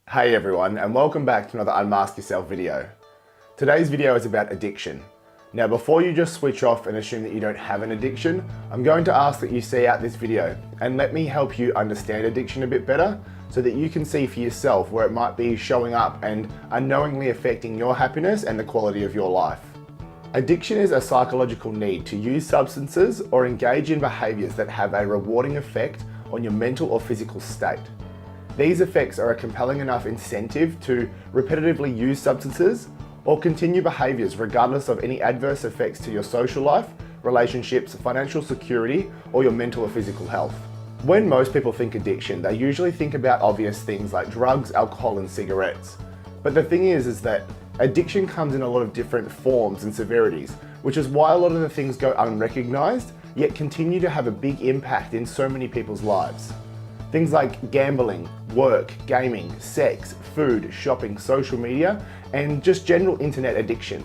Hey everyone, and welcome back to another Unmask Yourself video. Today's video is about addiction. Now before you just switch off and assume that you don't have an addiction, I'm going to ask that you see out this video and let me help you understand addiction a bit better so that you can see for yourself where it might be showing up and unknowingly affecting your happiness and the quality of your life. Addiction is a psychological need to use substances or engage in behaviours that have a rewarding effect on your mental or physical state. These effects are a compelling enough incentive to repetitively use substances or continue behaviours regardless of any adverse effects to your social life, relationships, financial security, or your mental or physical health. When most people think addiction, they usually think about obvious things like drugs, alcohol, and cigarettes. But the thing is that addiction comes in a lot of different forms and severities, which is why a lot of the things go unrecognised, yet continue to have a big impact in so many people's lives. Things like gambling, work, gaming, sex, food, shopping, social media, and just general internet addiction.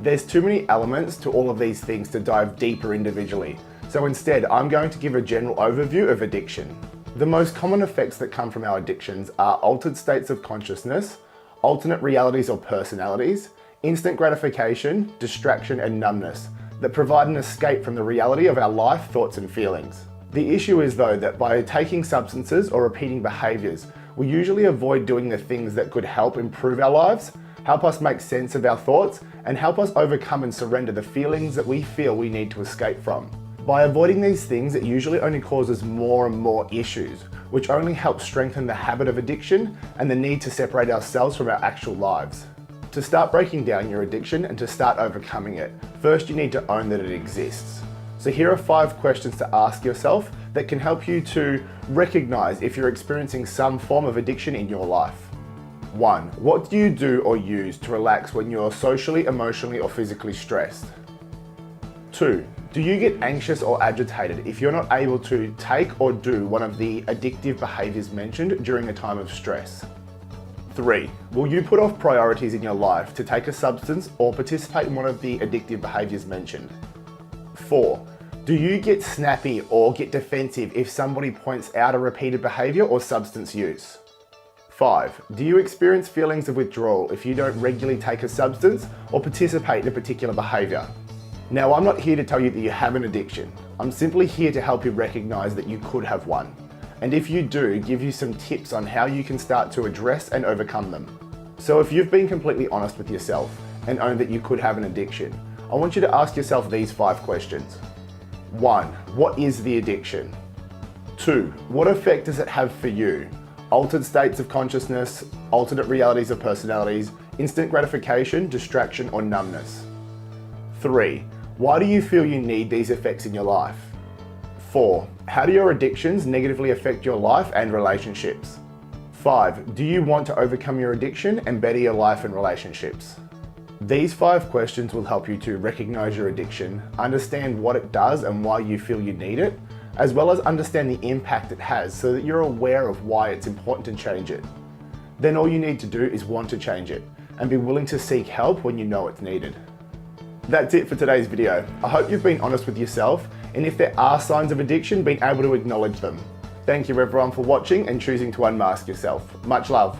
There's too many elements to all of these things to dive deeper individually, so instead I'm going to give a general overview of addiction. The most common effects that come from our addictions are altered states of consciousness, alternate realities or personalities, instant gratification, distraction, and numbness that provide an escape from the reality of our life, thoughts, and feelings. The issue is though that by taking substances or repeating behaviours, we usually avoid doing the things that could help improve our lives, help us make sense of our thoughts, and help us overcome and surrender the feelings that we feel we need to escape from. By avoiding these things, it usually only causes more and more issues, which only helps strengthen the habit of addiction and the need to separate ourselves from our actual lives. To start breaking down your addiction and to start overcoming it, first you need to own that it exists. So here are 5 questions to ask yourself that can help you to recognize if you're experiencing some form of addiction in your life. 1. What do you do or use to relax when you're socially, emotionally, or physically stressed? 2. Do you get anxious or agitated if you're not able to take or do one of the addictive behaviors mentioned during a time of stress? 3. Will you put off priorities in your life to take a substance or participate in one of the addictive behaviors mentioned? 4. Do you get snappy or get defensive if somebody points out a repeated behavior or substance use? 5. Do you experience feelings of withdrawal if you don't regularly take a substance or participate in a particular behavior? Now, I'm not here to tell you that you have an addiction. I'm simply here to help you recognize that you could have one. And if you do, give you some tips on how you can start to address and overcome them. So if you've been completely honest with yourself and own that you could have an addiction, I want you to ask yourself these 5 questions. 1. What is the addiction? 2. What effect does it have for you? Altered states of consciousness, alternate realities or personalities, instant gratification, distraction, or numbness? 3. Why do you feel you need these effects in your life? 4. How do your addictions negatively affect your life and relationships? 5. Do you want to overcome your addiction and better your life and relationships? These 5 questions will help you to recognize your addiction, understand what it does and why you feel you need it, as well as understand the impact it has so that you're aware of why it's important to change it. Then all you need to do is want to change it and be willing to seek help when you know it's needed. That's it for today's video. I hope you've been honest with yourself, and if there are signs of addiction, being able to acknowledge them. Thank you everyone for watching and choosing to unmask yourself. Much love.